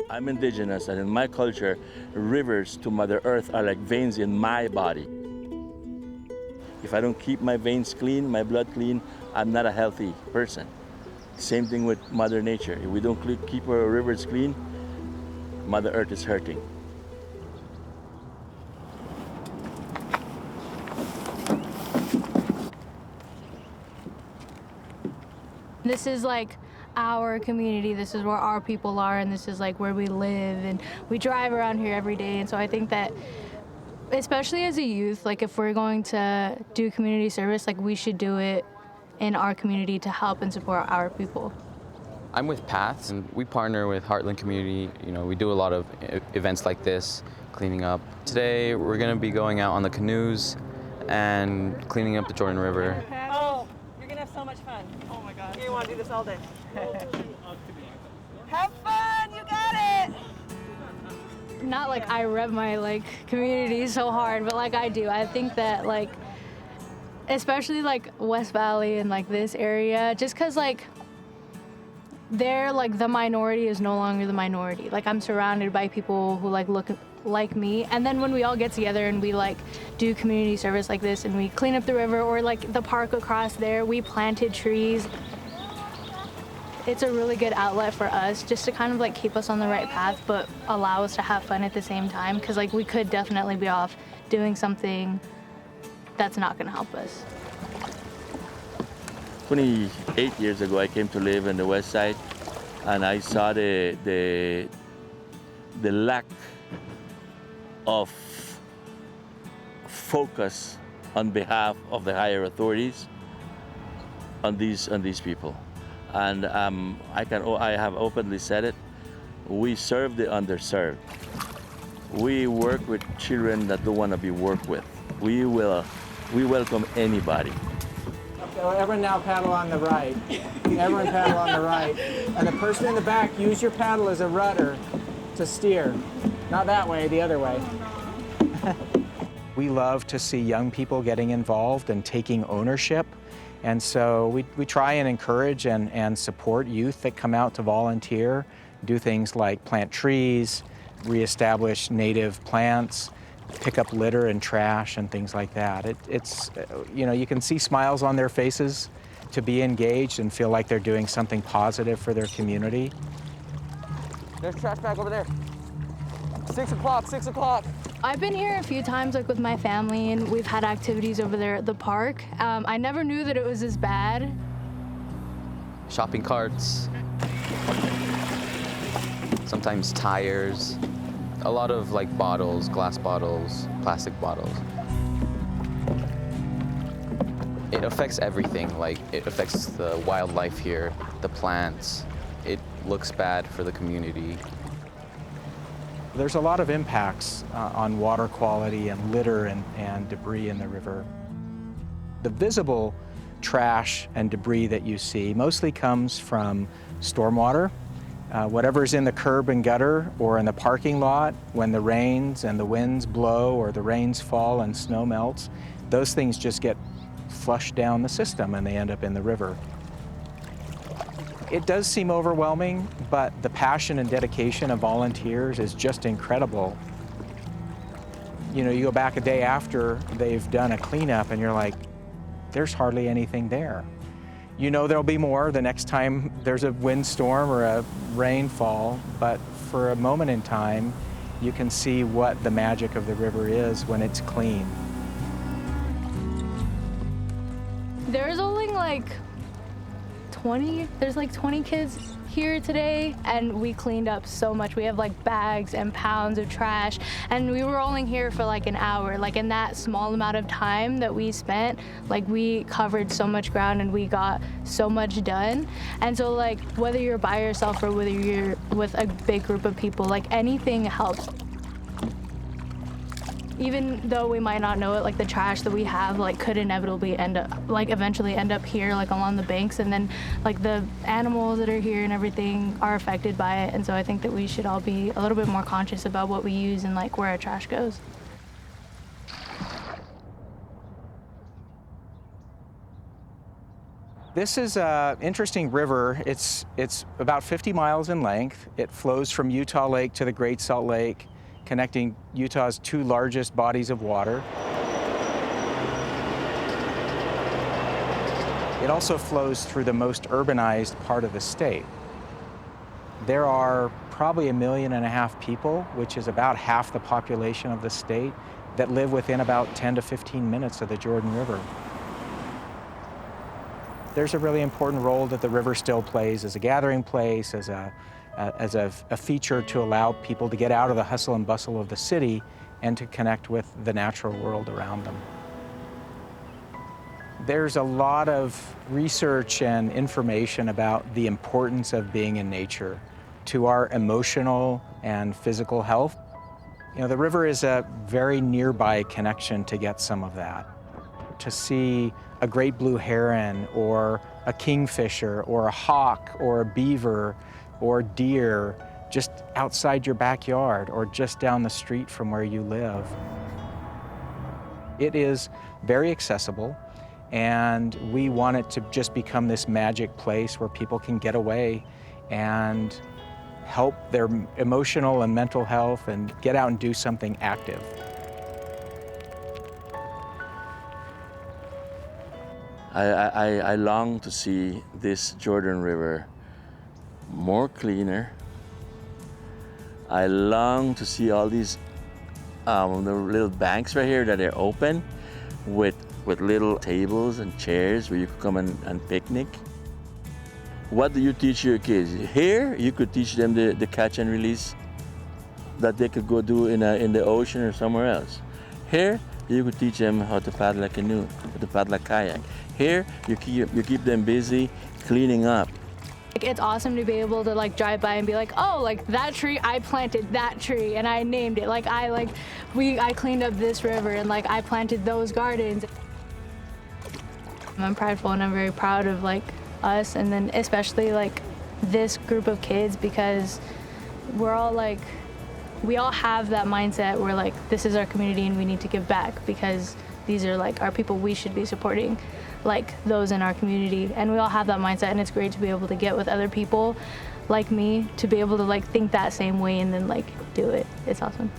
I'm indigenous, and in my culture, rivers to Mother Earth are like veins in my body. If I don't keep my veins clean, my blood clean, I'm not a healthy person. Same thing with Mother Nature. If we don't keep our rivers clean, Mother Earth is hurting. This is like our community, this is where our people are, and this is like where we live, and we drive around here every day. And so I think that, especially as a youth, like if we're going to do community service, like we should do it in our community to help and support our people. I'm with Paths, and we partner with Heartland Community. You know, we do a lot of events like this, cleaning up. Today, we're gonna be going out on the canoes and cleaning up the Jordan River. Oh, you're gonna have so much fun. Oh my God. You wanna do this all day. Have fun, you got it! Not like I rep my like community so hard, but like I do. I think that like, especially like West Valley and like this area, just cause like they're like the minority is no longer the minority. Like I'm surrounded by people who like look like me, and then when we all get together and we like do community service like this and we clean up the river or like the park across there, we planted trees. It's a really good outlet for us just to kind of like keep us on the right path, but allow us to have fun at the same time, because like we could definitely be off doing something that's not going to help us. 28 years ago, I came to live in the west side, and I saw the lack of focus on behalf of the higher authorities on these people. And I have openly said it, we serve the underserved. We work with children that don't want to be worked with. We welcome anybody. So everyone now paddle on the right. Everyone paddle on the right. And the person in the back, use your paddle as a rudder to steer. Not that way, the other way. We love to see young people getting involved and taking ownership. And so we try and encourage and support youth that come out to volunteer, do things like plant trees, reestablish native plants, pick up litter and trash and things like that. It's you know, you can see smiles on their faces to be engaged and feel like they're doing something positive for their community. There's a trash bag over there. 6 o'clock, 6 o'clock. I've been here a few times like with my family, and we've had activities over there at the park. I never knew that it was as bad. Shopping carts, sometimes tires, a lot of like bottles, glass bottles, plastic bottles. It affects everything. Like it affects the wildlife here, the plants. It looks bad for the community. There's a lot of impacts on water quality and litter and debris in the river. The visible trash and debris that you see mostly comes from stormwater. Whatever's in the curb and gutter or in the parking lot, when the rains and the winds blow or the rains fall and snow melts, those things just get flushed down the system and they end up in the river. It does seem overwhelming, but the passion and dedication of volunteers is just incredible. You know, you go back a day after they've done a cleanup and you're like, there's hardly anything there. You know there'll be more the next time there's a windstorm or a rainfall, but for a moment in time, you can see what the magic of the river is when it's clean. There's only like 20 kids here today, and we cleaned up so much. We have like bags and pounds of trash, and we were only here for like an hour. Like in that small amount of time that we spent, like we covered so much ground and we got so much done. And so like whether you're by yourself or whether you're with a big group of people, like anything helps. Even though we might not know it, like the trash that we have like could inevitably eventually end up here like along the banks, and then like the animals that are here and everything are affected by it. And so I think that we should all be a little bit more conscious about what we use and like where our trash goes. This is an interesting river. It's about 50 miles in length. It flows from Utah Lake to the Great Salt Lake, connecting Utah's two largest bodies of water. It also flows through the most urbanized part of the state. There are probably 1.5 million people, which is about half the population of the state, that live within about 10 to 15 minutes of the Jordan River. There's a really important role that the river still plays as a gathering place, as a feature to allow people to get out of the hustle and bustle of the city and to connect with the natural world around them. There's a lot of research and information about the importance of being in nature to our emotional and physical health. You know, the river is a very nearby connection to get some of that. To see a great blue heron or a kingfisher or a hawk or a beaver or deer just outside your backyard or just down the street from where you live. It is very accessible, and we want it to just become this magic place where people can get away and help their emotional and mental health and get out and do something active. I long to see this Jordan River more cleaner. I long to see all these the little banks right here that are open with little tables and chairs where you could come and picnic. What do you teach your kids? Here, you could teach them the catch and release that they could go do in the ocean or somewhere else. Here, you could teach them how to paddle a canoe, how to paddle a kayak. Here, you keep them busy cleaning up. It's awesome to be able to like drive by and be like, oh, like that tree, I planted that tree and I named it. Like I cleaned up this river and like I planted those gardens. I'm prideful and I'm very proud of like us, and then especially like this group of kids, because we're all like, we all have that mindset where like this is our community and we need to give back because these are like our people we should be supporting, like those in our community. And we all have that mindset, and it's great to be able to get with other people like me to be able to like think that same way and then like do it. It's awesome.